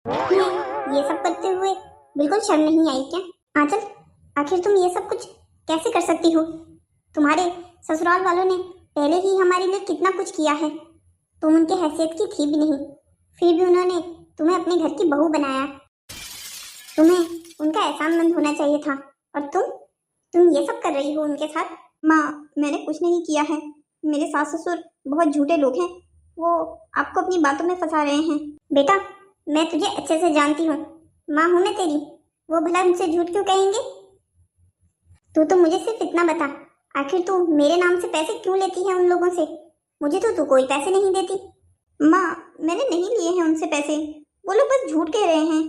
तुम्हें ये सब करते हुए बिल्कुल शर्म नहीं आई क्या? आंचल, आखिर तुम ये सब कुछ कैसे कर सकती हो? तुम्हारे ससुराल वालों ने पहले ही हमारे लिए कितना कुछ किया है। तुम उनके हैसियत की थी भी नहीं, फिर भी उन्होंने तुम्हें अपने घर की बहू बनाया। तुम्हें उनका एहसानमंद होना चाहिए था, और तुम ये सब कर रही हो उनके साथ। माँ, मैंने कुछ नहीं किया है। मेरे सास ससुर बहुत झूठे लोग हैं, वो आपको अपनी बातों में फंसा रहे हैं। बेटा, मैं तुझे अच्छे से जानती हूँ, माँ हूँ मैं तेरी, वो भला मुझसे झूठ क्यों कहेंगे? तू तो मुझे सिर्फ इतना बता, आखिर तू मेरे नाम से पैसे क्यों लेती है उन लोगों से? मुझे तो तू कोई पैसे नहीं देती। माँ, मैंने नहीं लिए हैं उनसे पैसे, वो लोग बस झूठ कह रहे हैं।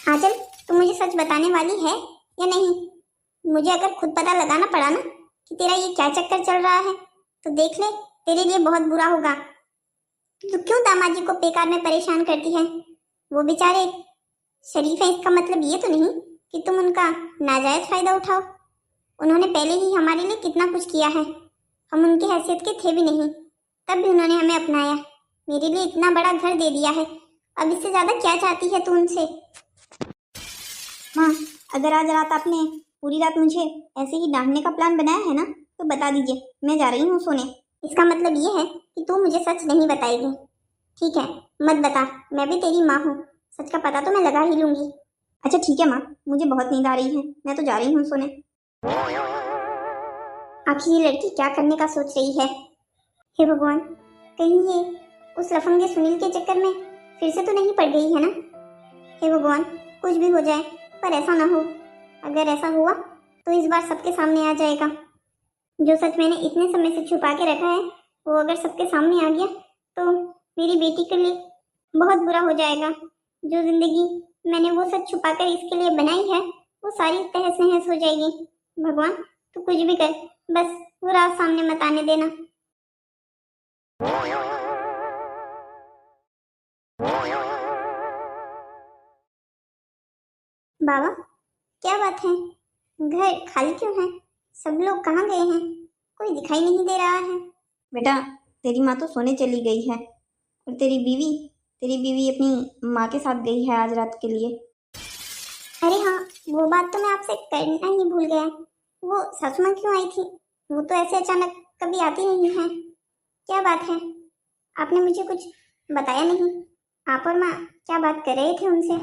आंचल, तू मुझे सच बताने वाली है या नहीं? मुझे अगर खुद पता लगाना पड़ा ना कि तेरा ये क्या चक्कर चल रहा है, तो देख ले, तेरे लिए बहुत बुरा होगा। तू क्यों दामाजी को बेकार में परेशान करती है? वो बेचारे शरीफ है, इसका मतलब ये तो नहीं कि तुम उनका नाजायज फायदा उठाओ। उन्होंने पहले ही हमारे लिए कितना कुछ किया है, हम उनकी हैसियत के थे भी नहीं, तब भी उन्होंने हमें अपनाया, मेरे लिए इतना बड़ा घर दे दिया है। अब इससे ज्यादा क्या चाहती है तू उनसे? माँ, अगर आज रात आपने पूरी रात मुझे ऐसे ही डांटने का प्लान बनाया है ना, तो बता दीजिए, मैं जा रही हूँ सोने। इसका मतलब ये है कि तू मुझे सच नहीं बताएगी? ठीक है, मत बता, मैं भी तेरी माँ हूँ, सच का पता तो मैं लगा ही लूंगी। अच्छा ठीक है माँ, मुझे बहुत नींद आ रही है, मैं तो जा रही हूँ सोने। आखिर ये लड़की क्या करने का सोच रही है? हे भगवान, कहीं ये उस लफंगे सुनील के चक्कर में फिर से तो नहीं पड़ गई है ना? हे भगवान, कुछ भी हो जाए पर ऐसा ना हो। अगर ऐसा हुआ तो इस बार सबके सामने आ जाएगा। जो सच मैंने इतने समय से छुपा के रखा है, वो अगर सबके सामने आ गया तो मेरी बेटी के लिए बहुत बुरा हो जाएगा। जो जिंदगी मैंने वो सच छुपा कर इसके लिए बनाई है, वो सारी तहस नहस हो जाएगी। भगवान, तू कुछ भी कर, बस वो रात सामने मत आने देना। बाबा, क्या बात है? घर खाली क्यों है? सब लोग कहाँ गए हैं? कोई दिखाई नहीं दे रहा है। बेटा, तेरी माँ तो सोने चली गई है, और तेरी बीवी अपनी माँ के साथ गई है आज रात के लिए। अरे हाँ, वो बात तो मैं आपसे करना ही भूल गया। वो सासू माँ क्यों आई थी? वो तो ऐसे अचानक कभी आती नहीं है। क्या बात है? आपने मुझे कुछ बताया नहीं। आप और माँ क्या बात कर रहे थे उनसे?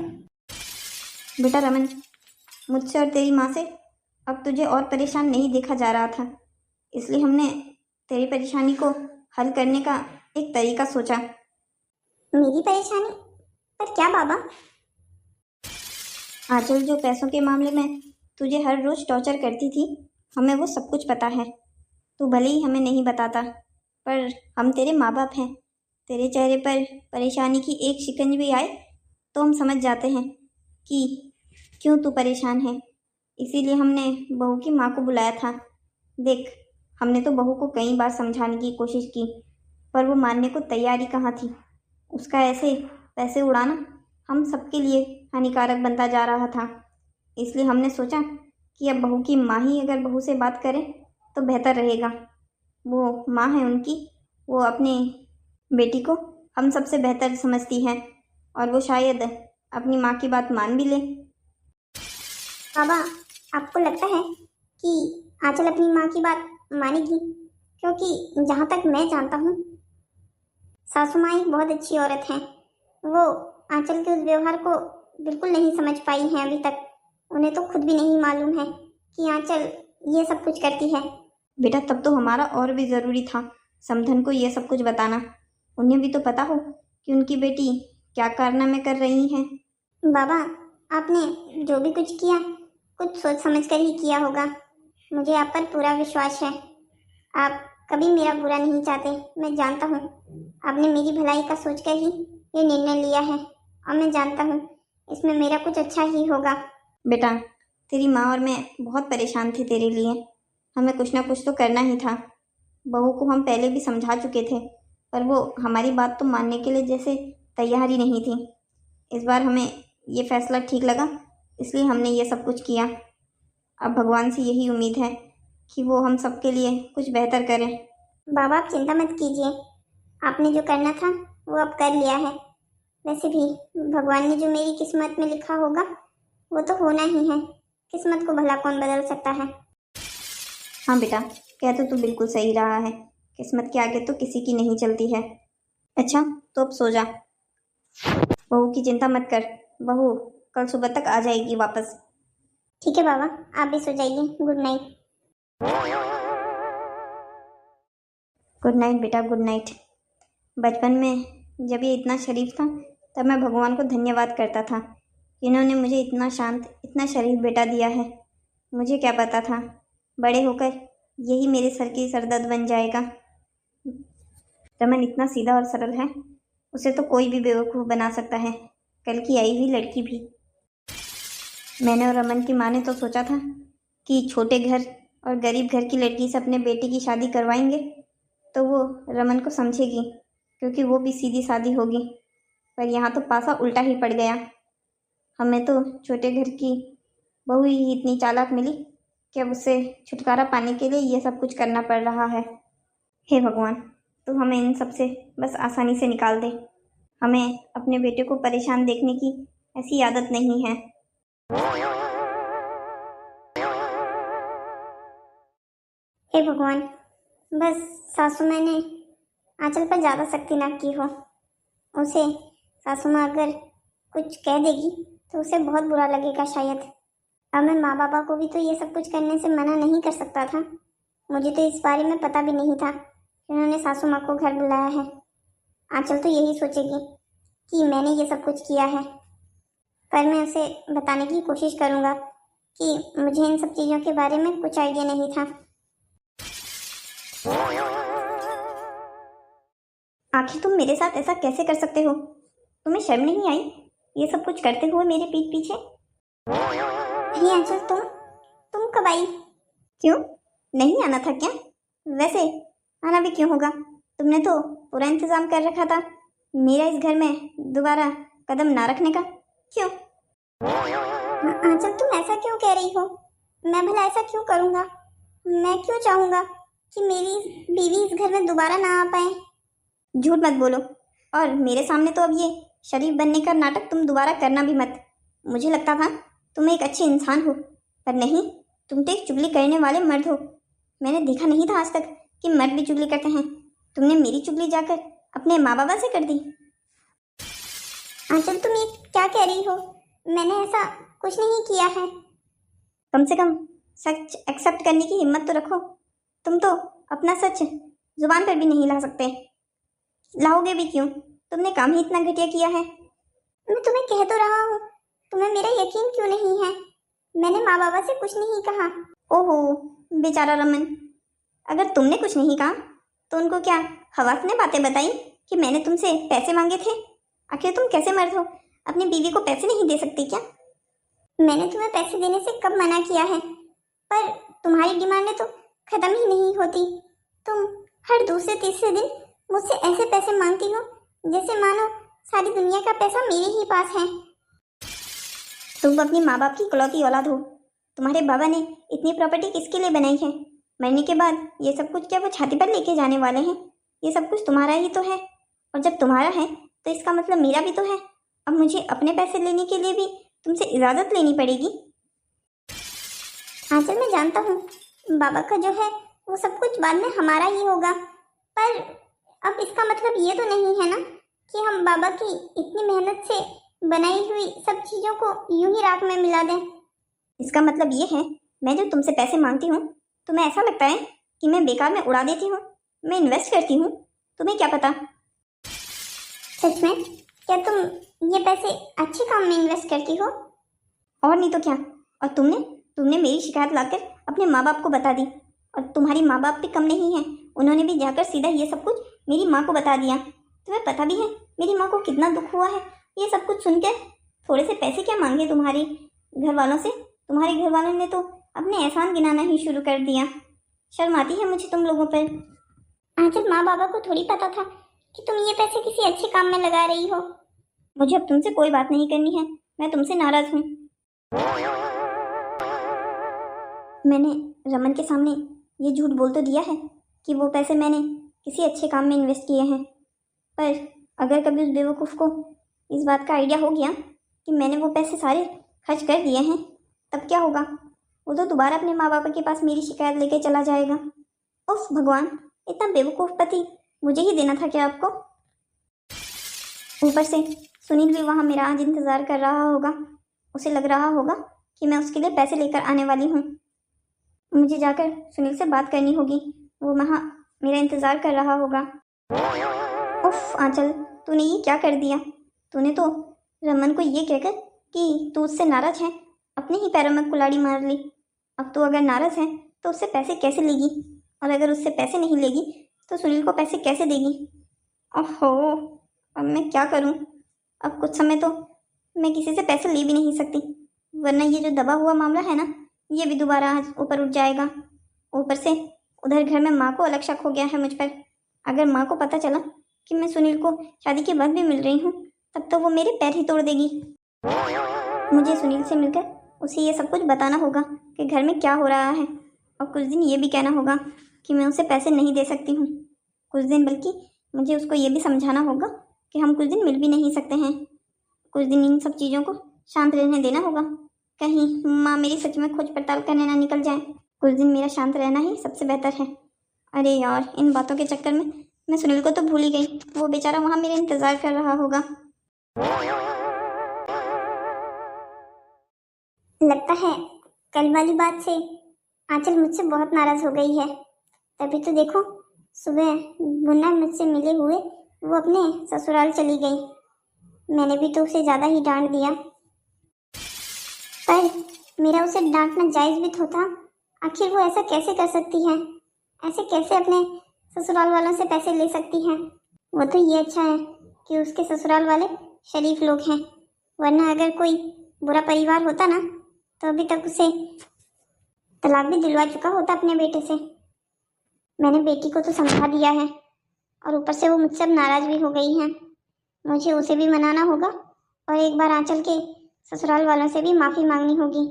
बेटा रमन, मुझसे और तेरी माँ से अब तुझे और परेशान नहीं देखा जा रहा था, इसलिए हमने तेरी परेशानी को हल करने का एक तरीका सोचा। मेरी परेशानी? पर क्या बाबा? आंचल जो पैसों के मामले में तुझे हर रोज टॉर्चर करती थी, हमें वो सब कुछ पता है। तू भले ही हमें नहीं बताता, पर हम तेरे माँ बाप हैं। तेरे चेहरे पर परेशानी की एक शिकंज भी आए तो हम समझ जाते हैं कि क्यों तू परेशान है। इसीलिए हमने बहू की माँ को बुलाया था। देख, हमने तो बहू को कई बार समझाने की कोशिश की, पर वो मानने को तैयारी कहाँ थी। उसका ऐसे पैसे उड़ाना हम सबके लिए हानिकारक बनता जा रहा था। इसलिए हमने सोचा कि अब बहू की माँ ही अगर बहू से बात करे तो बेहतर रहेगा। वो माँ है उनकी, वो अपने बेटी को हम सबसे बेहतर समझती है, और वो शायद अपनी माँ की बात मान भी ले। बाबा, आपको लगता है कि आंचल अपनी माँ की बात मानेगी? क्योंकि जहाँ तक मैं जानता हूँ, सासू माँ एक बहुत अच्छी औरत हैं। वो आंचल के उस व्यवहार को बिल्कुल नहीं समझ पाई हैं अभी तक। उन्हें तो खुद भी नहीं मालूम है कि आंचल ये सब कुछ करती है। बेटा, तब तो हमारा और भी ज़रूरी था समधन को ये सब कुछ बताना। उन्हें भी तो पता हो कि उनकी बेटी क्या कारनामे कर रही हैं। बाबा, आपने जो भी कुछ किया, कुछ सोच समझ कर ही किया होगा। मुझे आप पर पूरा विश्वास है। आप कभी मेरा बुरा नहीं चाहते, मैं जानता हूँ। आपने मेरी भलाई का सोचकर ही ये निर्णय लिया है, और मैं जानता हूँ इसमें मेरा कुछ अच्छा ही होगा। बेटा, तेरी माँ और मैं बहुत परेशान थे तेरे लिए। हमें कुछ ना कुछ तो करना ही था। बहू को हम पहले भी समझा चुके थे, पर वो हमारी बात तो मानने के लिए जैसे तैयार ही नहीं थी। इस बार हमें ये फैसला ठीक लगा, इसलिए हमने ये सब कुछ किया। अब भगवान से यही उम्मीद है कि वो हम सबके लिए कुछ बेहतर करें। बाबा, आप चिंता मत कीजिए, आपने जो करना था वो अब कर लिया है। वैसे भी भगवान ने जो मेरी किस्मत में लिखा होगा वो तो होना ही है। किस्मत को भला कौन बदल सकता है। हाँ बेटा, कह तो तू बिल्कुल सही रहा है। किस्मत के आगे तो किसी की नहीं चलती है। अच्छा, तो अब सो जा। बहू की चिंता मत कर। बहू कल सुबह तक आ जाएगी वापस। ठीक है बाबा, आप भी सो जाइए। Good night. गुड नाइट बेटा, गुड नाइट। बचपन में जब ये इतना शरीफ था तब मैं भगवान को धन्यवाद करता था। इन्होंने मुझे इतना शांत, इतना शरीफ बेटा दिया है। मुझे क्या पता था बड़े होकर यही मेरे सर की सरदर्द बन जाएगा। रमन इतना सीधा और सरल है, उसे तो कोई भी बेवकूफ़ बना सकता है, कल की आई हुई लड़की भी। मैंने और रमन की माँ ने तो सोचा था कि छोटे घर और गरीब घर की लड़की से अपने बेटे की शादी करवाएंगे तो वो रमन को समझेगी, क्योंकि वो भी सीधी सादी होगी। पर यहाँ तो पासा उल्टा ही पड़ गया। हमें तो छोटे घर की बहू ही इतनी चालाक मिली कि अब उससे छुटकारा पाने के लिए ये सब कुछ करना पड़ रहा है। हे भगवान, तू हमें इन सब से बस आसानी से निकाल दे। हमें अपने बेटे को परेशान देखने की ऐसी आदत नहीं है। हे भगवान, बस सासू माँ ने आंचल पर ज़्यादा सख्ती ना की हो। उसे सासू माँ अगर कुछ कह देगी तो उसे बहुत बुरा लगेगा शायद। अब मैं माँ बाबा को भी तो ये सब कुछ करने से मना नहीं कर सकता था। मुझे तो इस बारे में पता भी नहीं था कि उन्होंने सासू माँ को घर बुलाया है। आंचल तो यही सोचेगी कि मैंने ये सब कुछ किया है, पर मैं उसे बताने की कोशिश करूँगा कि मुझे इन सब चीज़ों के बारे में कुछ आइडिया नहीं था। आखिर तुम मेरे साथ ऐसा कैसे कर सकते हो? तुम्हें शर्म नहीं आई ये सब कुछ करते हुए मेरे पीठ पीछे? अरे आंचल, तुम कब आई? क्यों, नहीं आना था क्या? वैसे आना भी क्यों होगा? तुमने तो पूरा इंतजाम कर रखा था मेरा इस घर में दोबारा कदम ना रखने का। क्यों? आंचल, तुम ऐसा क्यों कह रही हो? मैं भला ऐसा क्यों करूँगा? मैं क्यों चाहूँगा कि मेरी बीवी इस घर में दोबारा ना आ पाए? झूठ मत बोलो, और मेरे सामने तो अब ये शरीफ बनने का नाटक तुम दोबारा करना भी मत। मुझे लगता था तुम एक अच्छे इंसान हो, पर नहीं, तुम तो एक चुगली करने वाले मर्द हो। मैंने देखा नहीं था आज तक कि मर्द भी चुगली करते हैं। तुमने मेरी चुगली जाकर अपने माँ बाबा से कर दी। आंचल, तुम ये क्या कह रही हो? मैंने ऐसा कुछ नहीं किया है। कम से कम सच एक्सेप्ट करने की हिम्मत तो रखो। तुम तो अपना सच जुबान पर भी नहीं ला सकते। लाओगे भी क्यों? तुमने काम ही इतना घटिया किया है। मैं तुम्हें कह तो रहा हूँ, तुम्हें मेरा यकीन क्यों नहीं है? मैंने माँ बाबा से कुछ नहीं कहा। ओहो बेचारा रमन, अगर तुमने कुछ नहीं कहा तो उनको क्या हवास ने बातें बताई कि मैंने तुमसे पैसे मांगे थे? आखिर तुम कैसे मर्द हो, अपनी बीवी को पैसे नहीं दे सकती क्या? मैंने तुम्हें पैसे देने से कब मना किया है? पर तुम्हारी डिमांडें तो खत्म ही नहीं होती। तुम हर दूसरे तीसरे दिन मुझसे ऐसे पैसे मांगती हो जैसे मानो सारी दुनिया का पैसा मेरे ही पास है। तुम अपनी माँ बाप की इकलौती औलाद हो। तुम्हारे बाबा ने इतनी प्रॉपर्टी किसके लिए बनाई है? मरने के बाद ये सब कुछ क्या वो छाती पर लेके जाने वाले हैं? ये सब कुछ तुम्हारा ही तो है, और जब तुम्हारा है तो इसका मतलब मेरा भी तो है। अब मुझे अपने पैसे लेने के लिए भी तुमसे इजाज़त लेनी पड़ेगी। आंचल, मैं जानता हूँ बाबा का जो है वो सब कुछ बाद में हमारा ही होगा, पर अब इसका मतलब ये तो नहीं है ना कि हम बाबा की इतनी मेहनत से बनाई हुई सब चीज़ों को यूं ही राख में मिला दें। इसका मतलब ये है मैं जो तुमसे पैसे मांगती हूँ तुम्हें ऐसा लगता है कि मैं बेकार में उड़ा देती हूँ? मैं इन्वेस्ट करती हूँ, तुम्हें क्या पता? सच में? क्या तुम ये पैसे अच्छे काम में इन्वेस्ट करती हो? और नहीं तो क्या। और तुमने तुमने मेरी शिकायत लाकर अपने माँ बाप को बता दी, और तुम्हारी माँ बाप भी कम नहीं है, उन्होंने भी जाकर सीधा ये सब कुछ मेरी माँ को बता दिया। तुम्हें पता भी है मेरी माँ को कितना दुख हुआ है ये सब कुछ सुनकर। थोड़े से पैसे क्या मांगे तुम्हारे घर वालों से? तुम्हारे घर वालों ने तो अपने एहसान गिनाना ही शुरू कर दिया। शर्म आती है मुझे तुम लोगों पर। आंचल, माँ बाबा को थोड़ी पता था कि तुम ये पैसे किसी अच्छे काम में लगा रही हो। मुझे अब तुमसे कोई बात नहीं करनी है, मैं तुमसे नाराज हूँ। मैंने रमन के सामने ये झूठ बोल तो दिया है कि वो पैसे मैंने किसी अच्छे काम में इन्वेस्ट किए हैं, पर अगर कभी उस बेवकूफ़ को इस बात का आइडिया हो गया कि मैंने वो पैसे सारे खर्च कर दिए हैं, तब क्या होगा? वो तो दोबारा अपने माँ बाप के पास मेरी शिकायत लेके चला जाएगा। उफ भगवान, इतना बेवकूफ़ पति मुझे ही देना था क्या आपको? ऊपर से सुनील भी वहाँ मेरा आज इंतज़ार कर रहा होगा। उसे लग रहा होगा कि मैं उसके लिए पैसे लेकर आने वाली हूँ। मुझे जाकर सुनील से बात करनी होगी, वो वहाँ मेरा इंतज़ार कर रहा होगा। उफ आंचल, तूने ये क्या कर दिया? तूने तो रमन को ये कहकर कि तू उससे नाराज है अपने ही पैरों में कुल्हाड़ी मार ली। अब तू अगर नाराज है तो उससे पैसे कैसे लेगी? और अगर उससे पैसे नहीं लेगी तो सुनील को पैसे कैसे देगी? ओहो, अब मैं क्या करूं? अब कुछ समय तो मैं किसी से पैसे ले भी नहीं सकती, वरना ये जो दबा हुआ मामला है ना, ये भी दोबारा आज ऊपर उठ जाएगा। ऊपर से उधर घर में माँ को अलग शक हो गया है मुझ पर। अगर माँ को पता चला कि मैं सुनील को शादी के बाद भी मिल रही हूँ, तब तो वो मेरे पैर ही तोड़ देगी। मुझे सुनील से मिलकर उसे ये सब कुछ बताना होगा कि घर में क्या हो रहा है, और कुछ दिन ये भी कहना होगा कि मैं उसे पैसे नहीं दे सकती हूँ कुछ दिन, बल्कि मुझे उसको ये भी समझाना होगा कि हम कुछ दिन मिल भी नहीं सकते हैं। कुछ दिन इन सब चीज़ों को शांत रहने देना होगा, कहीं माँ मेरी सच में खोज पड़ताल करने ना निकल जाए। कुछ दिन मेरा शांत रहना ही सबसे बेहतर है। अरे यार, इन बातों के चक्कर में मैं सुनील को तो भूल ही गई, वो बेचारा वहाँ मेरा इंतज़ार कर रहा होगा। लगता है कल वाली बात से आंचल मुझसे बहुत नाराज हो गई है। तभी तो देखो, सुबह मुन्ना मुझसे मिले हुए वो अपने ससुराल चली गई। मैंने भी तो उसे ज़्यादा ही डांट दिया, पर मेरा उसे डांटना जायज़ भी तो था। आखिर वो ऐसा कैसे कर सकती है? ऐसे कैसे अपने ससुराल वालों से पैसे ले सकती है? वो तो ये अच्छा है कि उसके ससुराल वाले शरीफ लोग हैं, वरना अगर कोई बुरा परिवार होता ना, तो अभी तक उसे तलाक भी दिलवा चुका होता अपने बेटे से। मैंने बेटी को तो समझा दिया है, और ऊपर से वो मुझसे अब नाराज़ भी हो गई हैं। मुझे उसे भी मनाना होगा, और एक बार आंचल के ससुराल वालों से भी माफ़ी मांगनी होगी।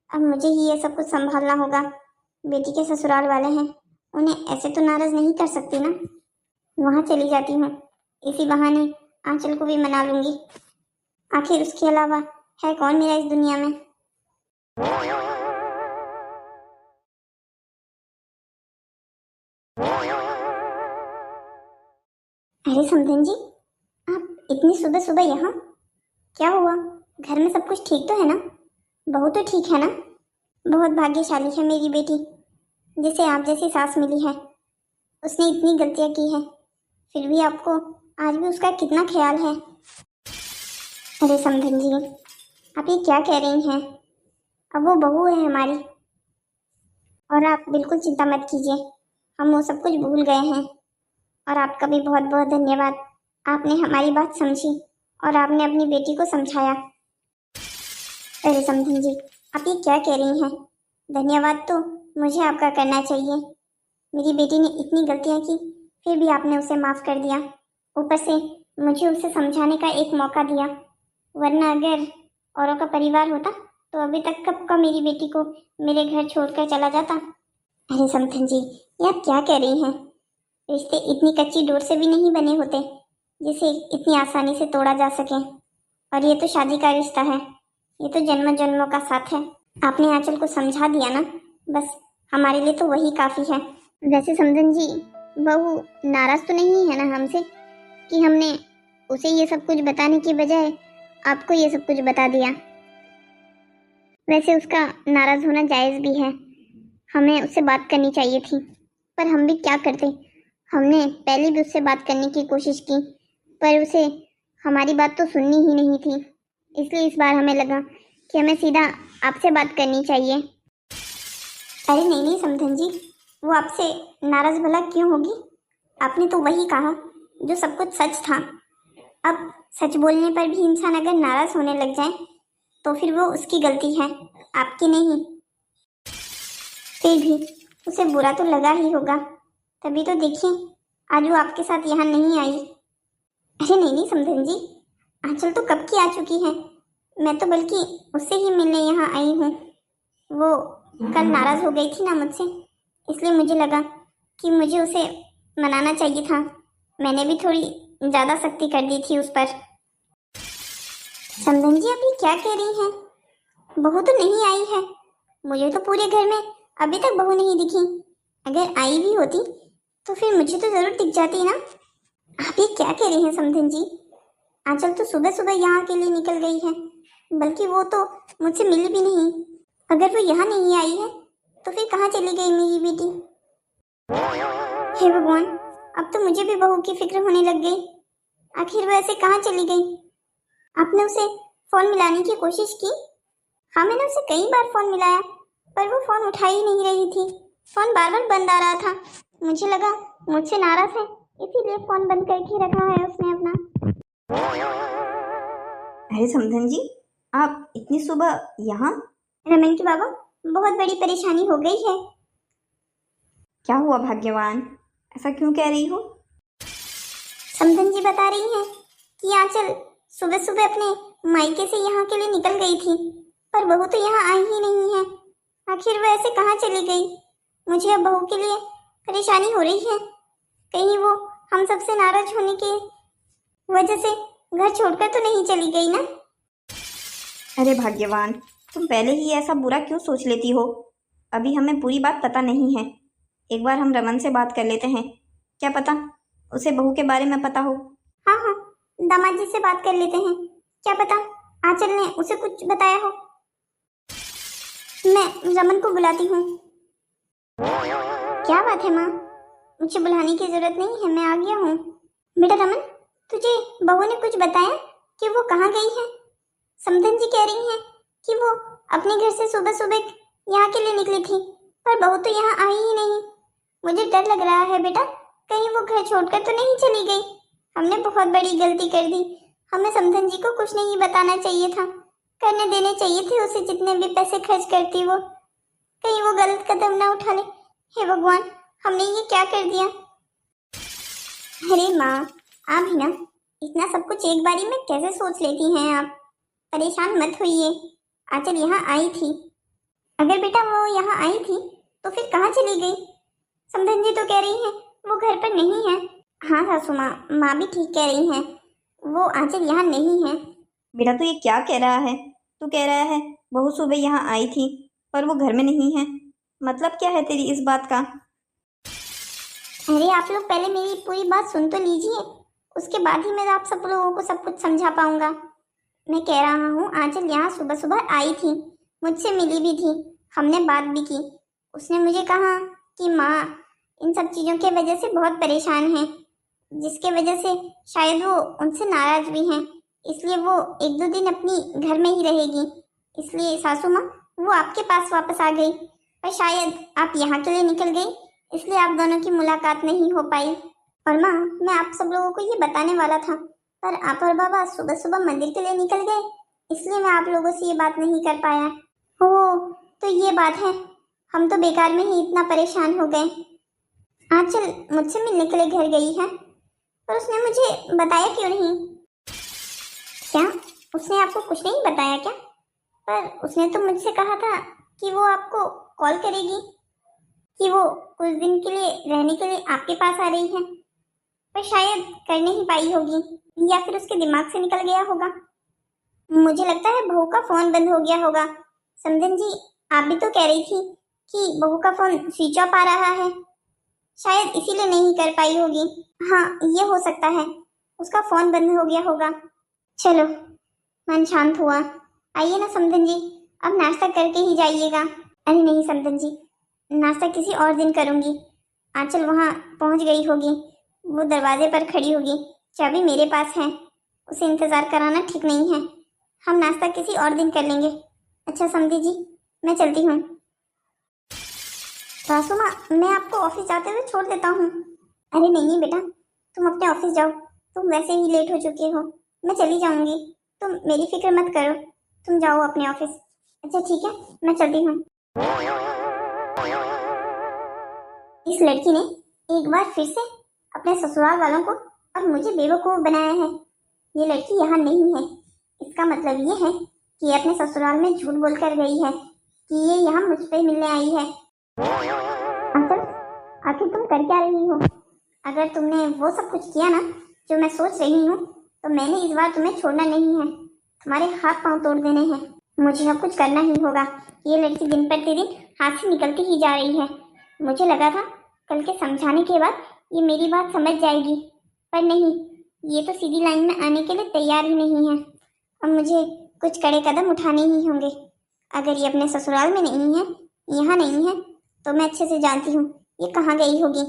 अब मुझे ही ये सब कुछ संभालना होगा। बेटी के ससुराल वाले हैं, उन्हें ऐसे तो नाराज़ नहीं कर सकती ना। वहाँ चली जाती हूँ, इसी बहाने आंचल को भी मना लूँगी। आखिर उसके अलावा है कौन मेरा इस दुनिया में? अरे समधन जी, आप इतनी सुबह सुबह यहाँ? क्या हुआ? घर में सब कुछ ठीक तो है ना? बहू तो ठीक है ना? बहुत भाग्यशाली है मेरी बेटी, जिसे आप जैसी सास मिली है। उसने इतनी गलतियाँ की है, फिर भी आपको आज भी उसका कितना ख्याल है। अरे समधन जी, आप ये क्या कह रही हैं? अब वो बहू है हमारी, और आप बिल्कुल चिंता मत कीजिए, हम वो सब कुछ भूल गए हैं। और आपका भी बहुत बहुत धन्यवाद, आपने हमारी बात समझी और आपने अपनी बेटी को समझाया। अरे समधन जी, आप ये क्या कह रही हैं? धन्यवाद तो मुझे आपका करना चाहिए। मेरी बेटी ने इतनी गलतियां की, फिर भी आपने उसे माफ़ कर दिया। ऊपर से मुझे उसे समझाने का एक मौका दिया, वरना अगर औरों का परिवार होता तो अभी तक कब का मेरी बेटी को मेरे घर छोड़कर चला जाता। अरे समधन जी, ये आप क्या कह रही हैं? रिश्ते इतनी कच्ची डोर से भी नहीं बने होते जिसे इतनी आसानी से तोड़ा जा सके। और ये तो शादी का रिश्ता है, ये तो जन्म जन्मों का साथ है। आपने आंचल को समझा दिया ना, बस हमारे लिए तो वही काफ़ी है। वैसे समधन जी, बहू नाराज़ तो नहीं है ना हमसे कि हमने उसे ये सब कुछ बताने की बजाय आपको ये सब कुछ बता दिया? वैसे उसका नाराज़ होना जायज़ भी है, हमें उससे बात करनी चाहिए थी, पर हम भी क्या करते। हमने पहले भी उससे बात करने की कोशिश की, पर उसे हमारी बात तो सुननी ही नहीं थी। इसलिए इस बार हमें लगा कि हमें सीधा आपसे बात करनी चाहिए। अरे नहीं नहीं समधन जी, वो आपसे नाराज़ भला क्यों होगी? आपने तो वही कहा जो सब कुछ सच था। अब सच बोलने पर भी इंसान अगर नाराज़ होने लग जाए तो फिर वो उसकी गलती है, आपकी नहीं। फिर भी उसे बुरा तो लगा ही होगा, तभी तो देखिए आज वो आपके साथ यहाँ नहीं आई। अरे नहीं नहीं समधन जी, आंचल तो कब की आ चुकी है। मैं तो बल्कि उससे ही मिलने यहाँ आई हूँ। वो कल नाराज़ हो गई थी ना मुझसे, इसलिए मुझे लगा कि मुझे उसे मनाना चाहिए था। मैंने भी थोड़ी ज़्यादा सख्ती कर दी थी उस पर। समधन जी, अभी क्या कह रही हैं? बहू तो नहीं आई है। मुझे तो पूरे घर में अभी तक बहू नहीं दिखी। अगर आई भी होती तो फिर मुझे तो जरूर दिख जाती ना। आप ये क्या कह रही हैं समधन जी? आंचल तो सुबह सुबह यहाँ के लिए निकल गई है, बल्कि वो तो मुझसे मिली भी नहीं। अगर वो यहाँ नहीं आई है तो फिर कहाँ चली गई मेरी बेटी? हे भगवान, अब तो मुझे भी बहू की फिक्र होने लग गई। आखिर वो ऐसे कहाँ चली गई? आपने उसे फोन मिलाने की कोशिश की? हाँ, मैंने उसे कई बार फोन मिलाया, पर वो फोन उठा ही नहीं रही थी। फोन बार बार बंद आ रहा था। मुझे लगा मुझसे नाराज है, इसीलिए फोन बंद करके रखा है उसने अपना। अरे समधन जी, आप इतनी सुबह यहाँ? रमन की बाबा, बहुत बड़ी परेशानी हो गई है। क्या हुआ भाग्यवान, ऐसा क्यों कह रही हो? समधन जी बता रही हैं कि आंचल सुबह सुबह अपने मायके से यहाँ के लिए निकल गई थी, पर बहू तो यहाँ आई ही नहीं है। आखिर वो ऐसे कहाँ चली गई? मुझे अब बहू के लिए परेशानी हो रही है। कहीं वो हम सबसे नाराज होने की वजह से घर छोड़कर तो नहीं चली गई ना? अरे भाग्यवान, तुम पहले ही ऐसा बुरा क्यों सोच लेती हो? अभी हमें पूरी बात पता नहीं है। एक बार हम रमन से बात कर लेते हैं, क्या पता उसे बहू के बारे में पता हो। हाँ हाँ, दामाद जी से बात कर लेते हैं, क्या पता आंचल ने उसे कुछ बताया हो। मैं रमन को बुलाती हूँ। क्या बात है माँ, मुझे बुलाने की जरूरत नहीं है, मैं आ गया हूँ। बेटा रमन, तुझे बहू ने कुछ बताया कि वो कहाँ गई है? समधन जी कह रही हैं कि वो अपने घर से सुबह सुबह यहाँ के लिए निकली थी, पर बहू तो यहाँ आई ही नहीं। मुझे डर लग रहा है बेटा, कहीं वो घर छोड़कर तो नहीं चली गई। हमने बहुत बड़ी गलती कर दी। हमें समधन जी को कुछ नहीं बताना चाहिए था, करने देने चाहिए थे उसे जितने भी पैसे खर्च करती वो। कहीं वो गलत कदम ना उठा ले। हे भगवान, हमने ये क्या कर दिया? अरे माँ, आप भी ना इतना सब कुछ एक बारी में कैसे सोच लेती हैं आप? परेशान मत होइए, आंचल यहाँ आई थी। अगर बेटा वो यहाँ आई थी तो फिर कहाँ चली गई? समधन जी तो कह रही हैं वो घर पर नहीं है। हाँ सासू माँ, माँ भी ठीक कह रही हैं, वो आंचल यहाँ नहीं है। बेटा तू ये क्या कह रहा है? तू कह रहा है बहू सुबह यहाँ आई थी पर वो घर में नहीं है, मतलब क्या है तेरी इस बात का? अरे आप लोग पहले मेरी पूरी बात सुन तो लीजिए, उसके बाद ही मैं आप सब लोगों को सब कुछ समझा पाऊंगा। मैं कह रहा हूँ आंचल यहाँ सुबह सुबह आई थी, मुझसे मिली भी थी, हमने बात भी की। उसने मुझे कहा कि माँ इन सब चीज़ों की वजह से बहुत परेशान है, जिसके वजह से शायद वो उनसे नाराज भी हैं, इसलिए वो एक दो दिन अपनी घर में ही रहेगी। इसलिए सासू माँ वो आपके पास वापस आ गई, पर शायद आप यहाँ के लिए निकल गई, इसलिए आप दोनों की मुलाकात नहीं हो पाई। और माँ, मैं आप सब लोगों को ये बताने वाला था, पर आप और बाबा सुबह सुबह मंदिर के लिए निकल गए, इसलिए मैं आप लोगों से ये बात नहीं कर पाया। ओह, तो ये बात है, हम तो बेकार में ही इतना परेशान हो गए। आंचल मुझसे मिलने के लिए घर गई है, पर उसने मुझे बताया क्यों नहीं? क्या उसने आपको कुछ नहीं बताया क्या? पर उसने तो मुझसे कहा था कि वो आपको कॉल करेगी, कि वो कुछ दिन के लिए रहने के लिए आपके पास आ रही है, पर शायद कर नहीं पाई होगी, या फिर उसके दिमाग से निकल गया होगा। मुझे लगता है बहू का फोन बंद हो गया होगा। समधन जी, आप भी तो कह रही थी कि बहू का फोन स्विच ऑफ आ रहा है, शायद इसीलिए नहीं कर पाई होगी। हाँ, ये हो सकता है, उसका फोन बंद हो गया होगा। चलो, मन शांत हुआ। आइए ना समधन जी, अब नाश्ता करके ही जाइएगा। अरे नहीं समधन जी, नाश्ता किसी और दिन करूँगी। आंचल वहाँ पहुँच गई होगी, वो दरवाजे पर खड़ी होगी, चाबी मेरे पास है, उसे इंतज़ार कराना ठीक नहीं है। हम नाश्ता किसी और दिन कर लेंगे। अच्छा समधी जी, मैं चलती हूँ। सासू माँ, मैं आपको ऑफिस जाते हुए छोड़ देता हूँ। अरे नहीं बेटा, तुम अपने ऑफिस जाओ, तुम वैसे ही लेट हो चुके हो, मैं चली जाऊंगी, तुम मेरी फिक्र मत करो, तुम जाओ अपने ऑफिस। अच्छा ठीक है, मैं चलती हूँ। इस लड़की ने एक बार फिर से अपने ससुराल वालों को और मुझे बेवकूफ़ बनाया है। ये लड़की यहाँ नहीं है, इसका मतलब ये है कि ये अपने ससुराल में झूठ बोलकर गई है कि ये यहाँ मुझ पे मिलने आई है। अंकल, आखिर तुम कर क्या रही हो? अगर तुमने वो सब कुछ किया ना जो मैं सोच रही हूँ, तो मैंने इस बार तुम्हें छोड़ना नहीं है, हमारे हाथ पांव तोड़ देने हैं। मुझे सब कुछ करना ही होगा। ये लड़की दिन प्रतिदिन हाथ से निकलती ही जा रही है। मुझे लगा था कल के समझाने के बाद ये मेरी बात समझ जाएगी, पर नहीं, ये तो सीधी लाइन में आने के लिए तैयार ही नहीं है। अब मुझे कुछ कड़े कदम उठाने ही होंगे। अगर ये अपने ससुराल में नहीं है, यहाँ नहीं है, तो मैं अच्छे से जानती हूँ ये कहाँ गई होगी।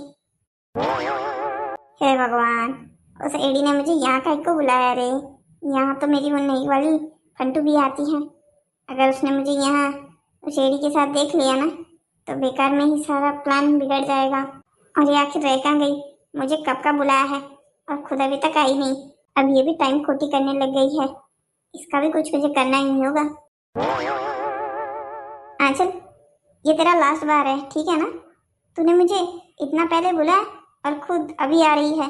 हे भगवान, उस एडी ने मुझे यहाँ काहे को बुलाया रे। यहाँ तो मेरी वो नई वाली फंटू भी आती है। अगर उसने मुझे यहाँ उस एडी के साथ देख लिया ना, तो बेकार में ही सारा प्लान बिगड़ जाएगा। और ये आखिर रह कहाँ गई? मुझे कब का बुलाया है और खुद अभी तक आई नहीं। अब ये भी टाइम खोटी करने लग गई है। इसका भी कुछ मुझे करना ही होगा। आंचल, ये तेरा लास्ट बार है, ठीक है ना? तूने मुझे इतना पहले बुलाया और खुद अभी आ रही है।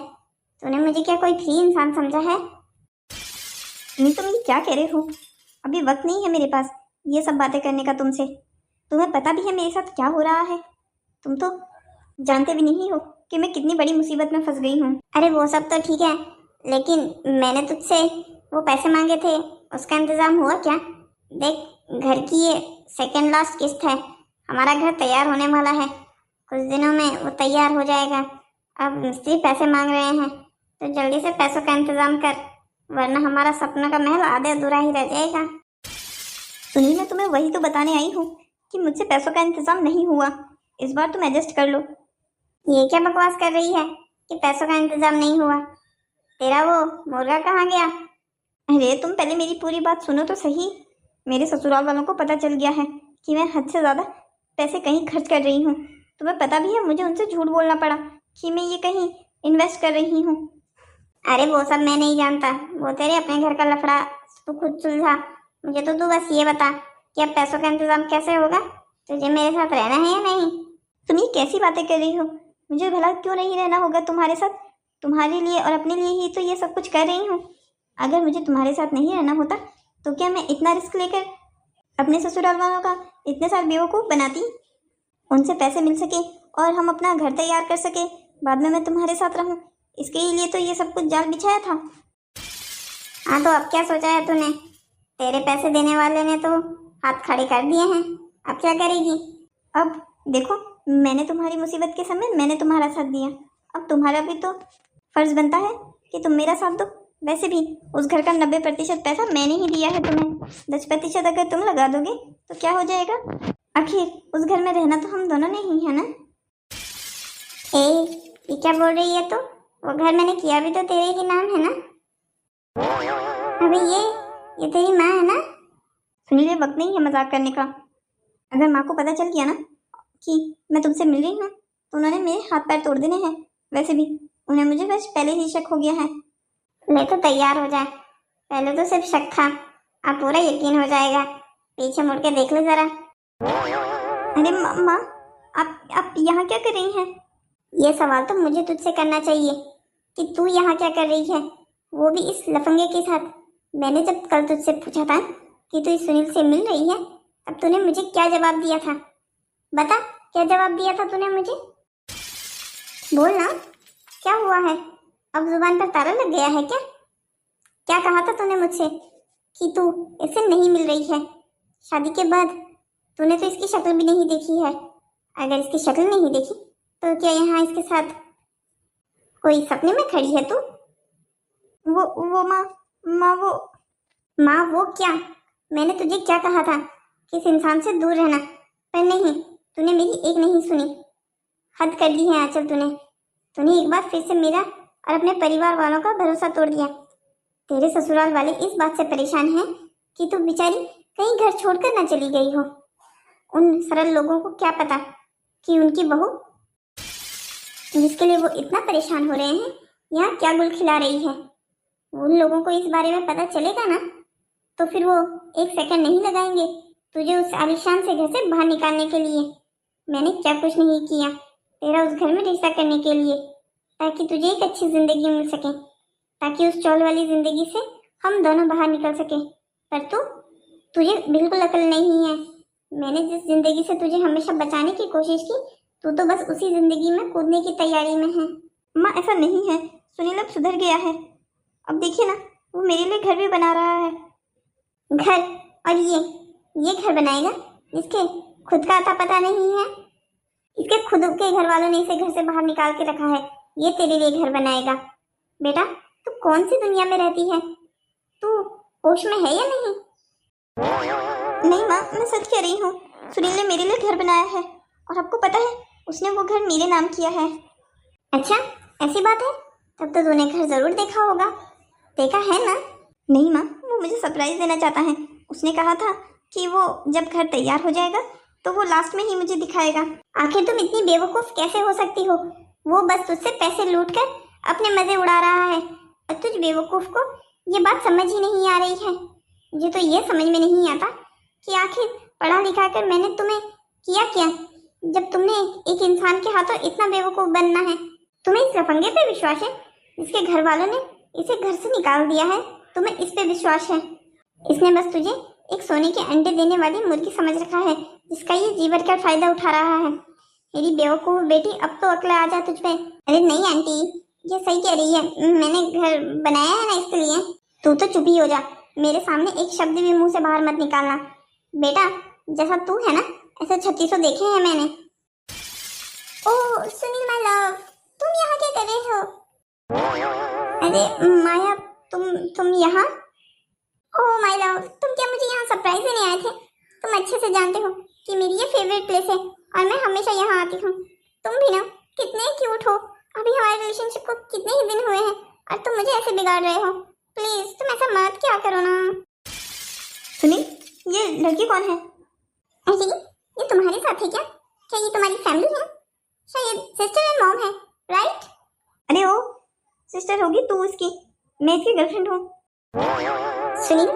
तूने मुझे क्या कोई फ्री इंसान समझा है? नहीं, तुम ये क्या कह रहे हो? अभी वक्त नहीं है मेरे पास ये सब बातें करने का तुमसे। तुम्हें पता भी है मेरे साथ क्या हो रहा है? तुम तो जानते भी नहीं हो कि मैं कितनी बड़ी मुसीबत में फंस गई हूँ। अरे वो सब तो ठीक है, लेकिन मैंने तुझसे वो पैसे मांगे थे, उसका इंतजाम हुआ क्या? देख, घर की ये सेकेंड लास्ट किस्त है। हमारा घर तैयार होने वाला है, कुछ दिनों में वो तैयार हो जाएगा। अब मिस्त्री पैसे मांग रहे हैं, तो जल्दी से पैसों का इंतजाम कर, वरना हमारा सपनों का महल आधे अधूरा ही रह जाएगा। सुनील, मैं तुम्हें वही तो बताने आई हूँ कि मुझसे पैसों का इंतजाम नहीं हुआ। इस बार तुम एडजस्ट कर लो। ये क्या बकवास कर रही है कि पैसों का इंतजाम नहीं हुआ? तेरा वो मुर्गा कहाँ गया? अरे तुम पहले मेरी पूरी बात सुनो तो सही। मेरे ससुराल वालों को पता चल गया है कि मैं हद से ज़्यादा पैसे कहीं खर्च कर रही हूँ। तुम्हें पता भी है, मुझे उनसे झूठ बोलना पड़ा कि मैं ये कहीं इन्वेस्ट कर रही हूँ। अरे वो सब मैं नहीं जानता, वो तेरे अपने घर का लफड़ा तू खुद सुलझा। मुझे तो तू बस ये बता कि अब पैसों का इंतजाम कैसे होगा? तुझे मेरे साथ रहना है या नहीं? तुम ये कैसी बातें कर रही हो? मुझे भला क्यों नहीं रहना होगा तुम्हारे साथ? तुम्हारे लिए और अपने लिए ही तो ये सब कुछ कर रही हूँ। अगर मुझे तुम्हारे साथ नहीं रहना होता तो क्या मैं इतना रिस्क लेकर अपने ससुराल वालों का इतने साल बेवकूफ़ बनाती? उनसे पैसे मिल सके और हम अपना घर तैयार कर सके, बाद में मैं तुम्हारे साथ रहूं, इसके लिए तो ये सब कुछ जाल बिछाया था। हाँ, तो अब क्या सोचा है तूने? तेरे पैसे देने वाले ने तो हाथ खड़े कर दिए हैं, अब क्या करेगी? अब देखो, मैंने तुम्हारी मुसीबत के समय मैंने तुम्हारा साथ दिया, अब तुम्हारा भी तो फर्ज बनता है कि तुम मेरा साथ दो। वैसे भी उस घर का 90% पैसा मैंने ही दिया है तुम्हें। 10% अगर तुम लगा दोगे तो क्या हो जाएगा? आखिर उस घर में रहना तो हम दोनों ने ही है ना। ये क्या बोल रही है? तो वो घर मैंने किया भी तो तेरे ही नाम है ना? अबे ये तेरी माँ है ना? सुनील, वक्त नहीं है मजाक करने का। अगर माँ को पता चल गया ना कि मैं तुमसे मिल रही हूँ तो उन्होंने मेरे हाथ पैर तोड़ देने हैं। वैसे भी उन्हें मुझे बस पहले ही शक हो गया है। ले तो तैयार हो जाए, पहले तो सिर्फ शक था, अब पूरा यकीन हो जाएगा। पीछे मुड़ के देख लो जरा। अरे माँ, आप यहाँ क्या कर रही हैं? ये सवाल तो मुझे तुझसे करना चाहिए कि तू यहाँ क्या कर रही है, वो भी इस लफंगे के साथ। मैंने जब कल तुझसे पूछा था कि तू इस सुनील से मिल रही है, तब तूने मुझे क्या जवाब दिया था? बता, क्या जवाब दिया था तूने मुझे? बोल ना, क्या हुआ है? अब जुबान पर ताला लग गया है क्या? क्या कहा था तूने मुझसे कि तू इससे नहीं मिल रही है? शादी के बाद तूने तो इसकी शक्ल भी नहीं देखी है। अगर इसकी शक्ल नहीं देखी तो क्या यहाँ इसके साथ कोई सपने में खड़ी है तू? वो माँ वो क्या? मैंने तुझे क्या कहा था कि इस इंसान से दूर रहना, पर नहीं, तूने मेरी एक नहीं सुनी। हद कर दी है आंचल तूने एक बार फिर से मेरा और अपने परिवार वालों का भरोसा तोड़ दिया। तेरे ससुराल वाले इस बात से परेशान हैं कि तू बेचारी कहीं घर छोड़कर ना चली गई हो। उन सरल लोगों को क्या पता कि उनकी बहू, जिसके लिए वो इतना परेशान हो रहे हैं, यहाँ क्या गुल खिला रही है। उन लोगों को इस बारे में पता चलेगा ना, तो फिर वो एक सेकंड नहीं लगाएंगे तुझे उस आलिशान से घर से बाहर निकालने के लिए। मैंने क्या कुछ नहीं किया तेरा उस घर में रिश्ता करने के लिए, ताकि तुझे एक अच्छी जिंदगी मिल सके, ताकि उस चौल वाली जिंदगी से हम दोनों बाहर निकल सके। पर तुझे बिल्कुल अकल नहीं है। मैंने जिस जिंदगी से तुझे हमेशा बचाने की कोशिश की, तू तो बस उसी जिंदगी में कूदने की तैयारी में है। माँ, ऐसा नहीं है। सुनील अब सुधर गया है। अब देखिए ना, वो मेरे लिए घर भी बना रहा है। घर, और ये घर बनाएगा जिसके खुद का अता पता नहीं है। इसके खुद के घर वालों ने इसे घर से बाहर निकाल के रखा है, ये तेरे लिए घर बनाएगा। बेटा तू कौन सी दुनिया में रहती है? तू होश में है या नहीं? नहीं माँ, मैं सच कह रही हूँ। सुनील ने मेरे लिए घर बनाया है और आपको पता है उसने वो घर मेरे नाम किया है। अच्छा ऐसी बात है, तब तो तूने घर जरूर देखा होगा, देखा है ना? नहीं माँ, वो मुझे सरप्राइज देना चाहता है। उसने कहा था कि वो जब घर तैयार हो जाएगा तो वो लास्ट में ही मुझे दिखाएगा। आखिर तुम इतनी बेवकूफ कैसे हो सकती हो? वो बस तुझसे पैसे लूट कर अपने मजे उड़ा रहा है और तुझ बेवकूफ को ये बात समझ ही नहीं आ रही है। मुझे तो ये समझ में नहीं आता कि आखिर पढ़ा लिखा कर मैंने तुम्हें किया क्या, जब तुमने एक इंसान के हाथों इतना बेवकूफ बनना है। तुम्हें इस लफंगे पे विश्वास है जिसके घर वालों ने इसे घर से निकाल दिया है? तुम्हें इस पे विश्वास है? इसने बस तुझे एक सोने के अंडे देने वाली मुर्गी समझ रखा है जिसका ये जी भर कर फायदा उठा रहा है। मेरी बेवकूफ बेटी, अब तो अक्ल आ जा तुझ पे। अरे नहीं आंटी, ये सही कह रही है, मैंने घर बनाया है ना इसके लिए। तू तो चुप ही हो जा, मेरे सामने एक शब्द भी मुंह से बाहर मत निकालना। बेटा जैसा तू है ना ऐसे 3600 देखे हैं मैंने। ओह सुनील माय लव, तुम यहाँ क्या कर रहे हो? अरे माया, तुम यहाँ? ओह माय लव, तुम क्या मुझे यहाँ सरप्राइज देने आए थे? तुम अच्छे से जानते हो कि मेरी ये फेवरेट प्लेस है और मैं हमेशा यहाँ आती हूँ। तुम भी ना कितने क्यूट हो, अभी हमारे रिलेशनशिप को कितने ही दिन हुए हैं और तुम मुझे ऐसे बिगाड़ रहे हो। प्लीज तुम ऐसा मत क्या करो ना। सुनील, ये लड़की कौन है? अरे ये तुम्हारे साथ है क्या? क्या ये तुम्हारी फैमिली है? शायद सिस्टर एंड मॉम है, राइट? अरे ओ, सिस्टर होगी तू उसकी, मैं इसकी गर्लफ्रेंड हूँ। सुनील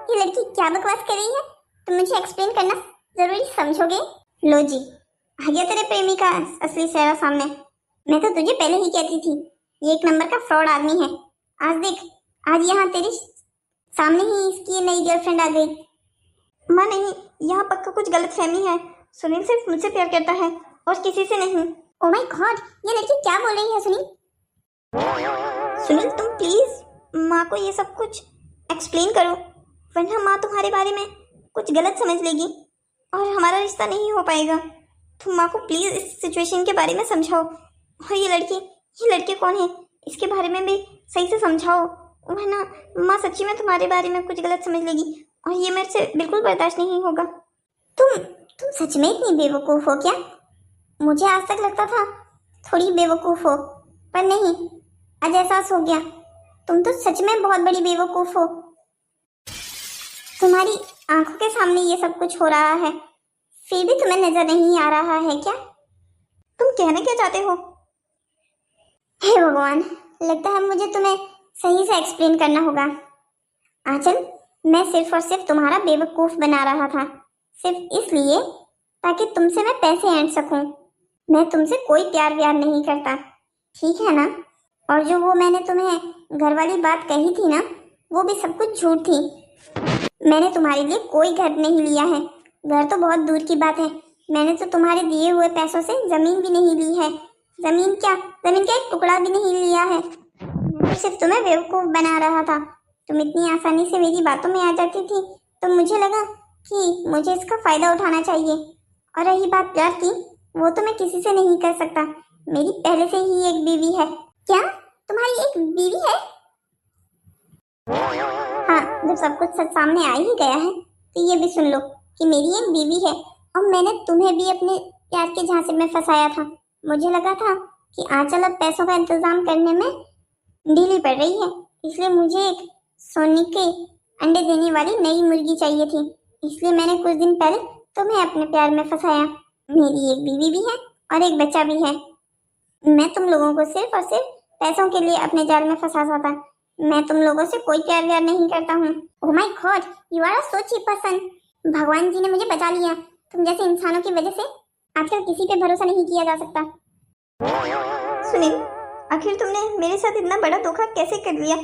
ये लड़की क्या बकवास कर रही है? तुम मुझे एक्सप्लेन करना जरूरी समझोगे? लो जी, आ गया तेरे प्रेमी का असली चेहरा सामने। मैं तो तुझे पहले ही कहती थी ये एक नंबर का फ्रॉड आदमी है। आज देख, आज यहाँ तेरे सामने ही इसकी नई गर्लफ्रेंड आ गई। माँ नहीं, यहाँ पक्का कुछ गलत फहमी है। सुनील सिर्फ मुझसे प्यार करता है और किसी से नहीं। ओह माय गॉड, ये लड़की क्या बोल रही है सुनील? सुनील तुम प्लीज माँ को ये सब कुछ एक्सप्लेन करो, वरना माँ तुम्हारे बारे में कुछ गलत समझ लेगी और हमारा रिश्ता नहीं हो पाएगा। तुम माँ को प्लीज इस सिचुएशन के बारे में समझाओ और ये लड़की कौन है इसके बारे में भी सही से समझाओ, वरना माँ सच्ची में तुम्हारे बारे में कुछ गलत समझ लेगी और ये मेरे से बिल्कुल बर्दाश्त नहीं होगा। तुम सच में इतनी बेवकूफ हो क्या? मुझे आज तक लगता था थोड़ी बेवकूफ हो, पर नहीं, आज एहसास हो गया तुम तो सच में बहुत बड़ी बेवकूफ हो। तुम्हारी आंखों के सामने ये सब कुछ हो रहा है, फिर भी तुम्हें नजर नहीं आ रहा है क्या? तुम कहना क्या चाहते हो? हे भगवान, लगता है मुझे तुम्हें सही से एक्सप्लेन करना होगा। आंचल, मैं सिर्फ और सिर्फ तुम्हारा बेवकूफ बना रहा था, सिर्फ इसलिए ताकि तुमसे मैं पैसे ऐंठ सकूं। मैं तुमसे कोई प्यार व्यार नहीं करता, ठीक है ना? और जो वो मैंने तुम्हें घर वाली बात कही थी ना, वो भी सब कुछ झूठ थी। मैंने तुम्हारे लिए कोई घर नहीं लिया है, घर तो बहुत दूर की बात है। मैंने तो तुम्हारे दिए हुए पैसों से जमीन भी नहीं ली है। जमीन क्या एक टुकड़ा भी नहीं लिया है। मैं तो सिर्फ तुम्हें बेवकूफ बना रहा था। तुम इतनी आसानी से मेरी बातों में आ जाती थी तो मुझे लगा कि मुझे इसका फायदा उठाना चाहिए। और रही बात प्यार की, वो तो मैं किसी से नहीं कर सकता। मेरी पहले से ही एक बीवी है। क्या तुम्हारी एक बीवी है? हाँ, जब सब कुछ सच सामने आ ही गया है तो ये भी सुन लो कि मेरी एक बीवी है और मैंने तुम्हें भी अपने प्यार के झांसे में फंसाया था। मुझे लगा था कि आंचल अब पैसों का इंतजाम करने में ढीली पड़ रही है, इसलिए मुझे एक सोने के अंडे देने वाली नई मुर्गी चाहिए थी। इसलिए मैंने कुछ दिन पहले तुम्हें अपने प्यार में फंसाया। मेरी एक बीवी भी है और एक बच्चा भी है। मैं तुम लोगों को सिर्फ और सिर्फ पैसों के लिए अपने जाल में फंसाता था। मैं तुम लोगों से कोई प्यार व्यार नहीं करता हूँ। Oh my God, you are so cheap person. भगवान जी ने मुझे बचा लिया। तुम जैसे इंसानों की वजह से आजकल किसी पे भरोसा नहीं किया जा सकता। सुनील, आखिर तुमने मेरे साथ इतना बड़ा धोखा कैसे कर लिया?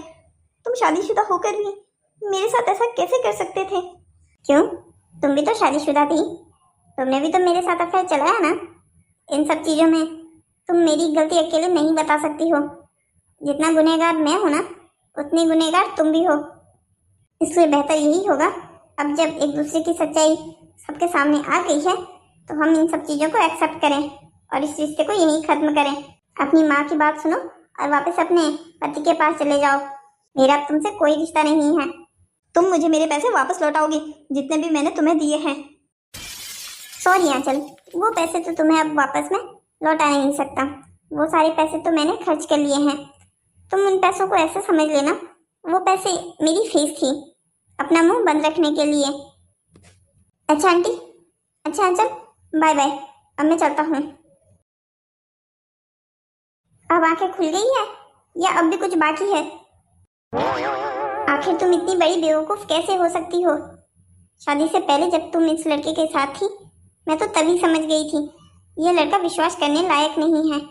तुम शादीशुदा होकर भी मेरे साथ ऐसा कैसे कर सकते थे? क्यों, तुम भी तो शादीशुदा थी, तुमने भी तो मेरे साथ अफेयर चलाया ना। इन सब चीजों में तुम मेरी गलती अकेले नहीं बता सकती हो। जितना गुनहगार मैं हूं ना, उतनी गुनहगार तुम भी हो। इसलिए बेहतर यही होगा अब जब एक दूसरे की सच्चाई सबके सामने आ गई है तो हम इन सब चीज़ों को एक्सेप्ट करें और इस रिश्ते को यहीं खत्म करें। अपनी माँ की बात सुनो और वापस अपने पति के पास चले जाओ। मेरा अब तुमसे कोई रिश्ता नहीं है। तुम मुझे मेरे पैसे वापस लौटाओगी, जितने भी मैंने तुम्हें दिए हैं। सॉरी आंचल, वो पैसे तो तुम्हें अब वापस मैं लौटा नहीं सकता। वो सारे पैसे तो मैंने खर्च कर लिए हैं। तुम उन पैसों को ऐसे समझ लेना, वो पैसे मेरी फीस थी अपना मुंह बंद रखने के लिए। अच्छा आंटी, अच्छा आंचल, बाय बाय, अब मैं चलता हूँ। अब आंखें खुल गई है या अब भी कुछ बाकी है? आखिर तुम इतनी बड़ी बेवकूफ कैसे हो सकती हो? शादी से पहले जब तुम इस लड़के के साथ थी, मैं तो तभी समझ गई थी यह लड़का विश्वास करने लायक नहीं है।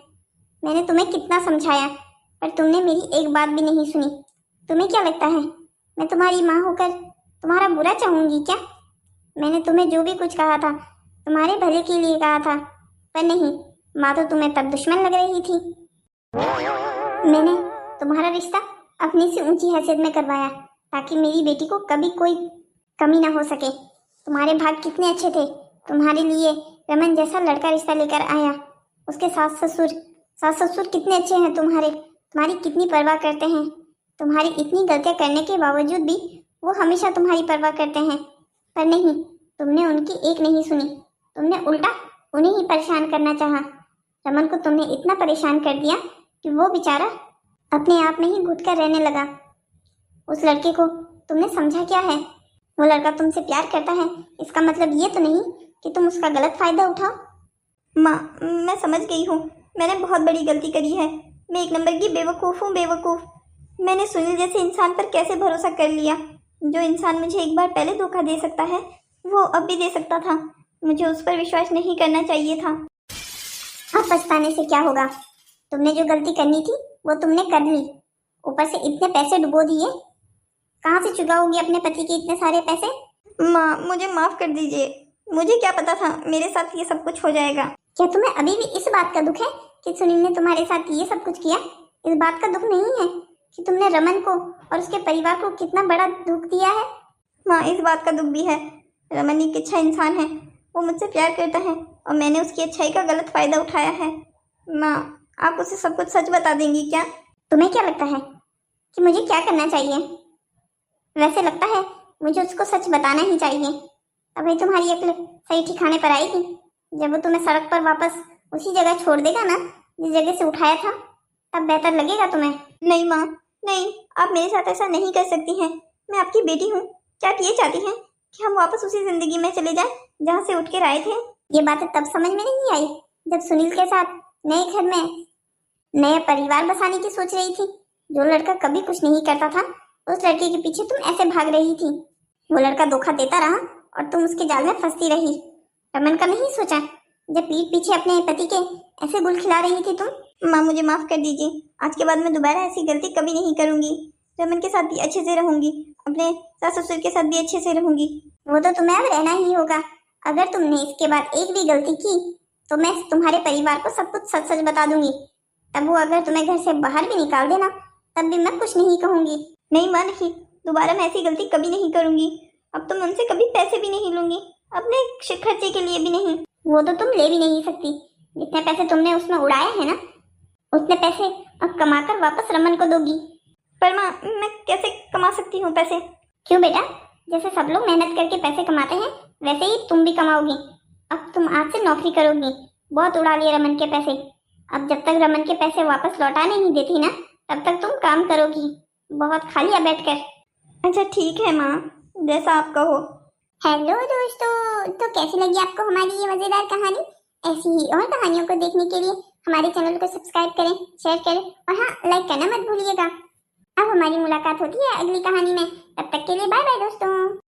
मैंने तुम्हें कितना समझाया पर तुमने मेरी एक बात भी नहीं सुनी। तुम्हें क्या लगता है मैं तुम्हारी माँ होकर तुम्हारा बुरा चाहूंगी क्या? मैंने तुम्हें जो भी कुछ कहा था तुम्हारे भले के लिए कहा था, पर नहीं, माँ तो तुम्हें तब दुश्मन लग रही थी। मैंने तुम्हारा रिश्ता अपनी से ऊंची हैसियत में करवाया ताकि मेरी बेटी को कभी कोई कमी ना हो सके। तुम्हारे भाग कितने अच्छे थे, तुम्हारे लिए रमन जैसा लड़का रिश्ता लेकर आया। उसके सास ससुर कितने अच्छे हैं तुम्हारी कितनी परवाह करते हैं। तुम्हारी इतनी गलतियां करने के बावजूद भी वो हमेशा तुम्हारी परवाह करते हैं, पर नहीं, तुमने उनकी एक नहीं सुनी। तुमने उल्टा उन्हें ही परेशान करना चाहा। रमन को तुमने इतना परेशान कर दिया कि वो बेचारा अपने आप में ही घुट कर रहने लगा। उस लड़के को तुमने समझा क्या है? वो लड़का तुमसे प्यार करता है, इसका मतलब ये तो नहीं कि तुम उसका गलत फायदा उठाओ। माँ, मैं समझ गई हूँ, मैंने बहुत बड़ी गलती करी है। मैं एक नंबर की बेवकूफ़ हूँ, बेवकूफ़। मैंने सुनील जैसे इंसान पर कैसे भरोसा कर लिया? जो इंसान मुझे एक बार पहले धोखा दे सकता है वो अब भी दे सकता था। मुझे उस पर विश्वास नहीं करना चाहिए था। अब पछताने से क्या होगा? तुमने जो गलती करनी थी वो तुमने कर ली, ऊपर से इतने पैसे डुबो दिए। कहाँ से चुकाओगी अपने पति के इतने सारे पैसे? माँ, मुझे माफ़ कर दीजिए। मुझे क्या पता था मेरे साथ ये सब कुछ हो जाएगा। क्या तुम्हें अभी भी इस बात का दुख है कि सुनील ने तुम्हारे साथ ये सब कुछ किया? इस बात का दुख नहीं है कि तुमने रमन को और उसके परिवार को कितना बड़ा दुख दिया है? माँ, इस बात का दुख भी है। रमन एक अच्छा इंसान है, वो मुझसे प्यार करता है और मैंने उसकी अच्छाई का गलत फायदा उठाया है। माँ, आप उसे सब कुछ सच बता देंगी क्या? तुम्हें क्या लगता है कि मुझे क्या करना चाहिए? वैसे लगता है मुझे उसको सच बताना ही चाहिए, तभी तुम्हारी अक्ल सही ठिकाने पर आएगी। जब वो तुम्हें सड़क पर वापस उसी जगह छोड़ देगा ना जिस जगह से उठाया था, तब बेहतर लगेगा तुम्हें। नहीं माँ, नहीं, आप मेरे साथ ऐसा नहीं कर सकती हैं। मैं आपकी बेटी हूँ। क्या आप ये चाहती हैं कि हम वापस उसी जिंदगी में चले जाएं जहाँ से उठ कर आए थे? ये बातें तब समझ में नहीं आई जब सुनील के साथ नए घर में नया परिवार बसाने की सोच रही थी। जो लड़का कभी कुछ नहीं करता था, उस लड़के के पीछे तुम ऐसे भाग रही थी। वो लड़का धोखा देता रहा और तुम उसके जाल में फंसती रही। रमन का नहीं सोचा जब पीठ पीछे अपने पति के ऐसे गुल खिला रही थी तुम? माँ, मुझे माफ़ कर दीजिए। आज के बाद मैं दोबारा ऐसी गलती कभी नहीं करूँगी। रमन के साथ भी अच्छे से रहूँगी, अपने सास ससुर के साथ भी अच्छे से रहूँगी। वो तो तुम्हें अब रहना ही होगा। अगर तुमने इसके बाद एक भी गलती की तो मैं तुम्हारे परिवार को सब कुछ सच सच बता दूंगी। तब वो अगर तुम्हें घर से बाहर भी निकाल देना तब भी मैं कुछ नहीं कहूँगी। नहीं माँ, नहीं, दोबारा मैं ऐसी गलती कभी नहीं करूँगी। अब तो मैं उनसे कभी पैसे भी नहीं लूँगी, अपने खर्चे के लिए भी नहीं। वो तो तुम ले भी नहीं सकती। जितने पैसे तुमने उसमें उड़ाए हैं ना, उतने पैसे अब कमाकर वापस रमन को दोगी। पर माँ, मैं कैसे कमा सकती हूँ पैसे? क्यों बेटा, जैसे सब लोग मेहनत करके पैसे कमाते हैं वैसे ही तुम भी कमाओगी। अब तुम आज से नौकरी करोगी। बहुत उड़ा लिए रमन के पैसे। अब जब तक रमन के पैसे वापस लौटा नहीं देती ना, तब तक तुम काम करोगी, बहुत खा लिया बैठकर। अच्छा ठीक है माँ, जैसा आप कहो। हेलो दोस्तों, तो कैसी लगी आपको हमारी ये मजेदार कहानी? ऐसी ही और कहानियों को देखने के लिए हमारे चैनल को सब्सक्राइब करें, शेयर करें और हाँ, लाइक करना मत भूलिएगा। अब हमारी मुलाकात होती है अगली कहानी में। तब तक के लिए बाय बाय दोस्तों।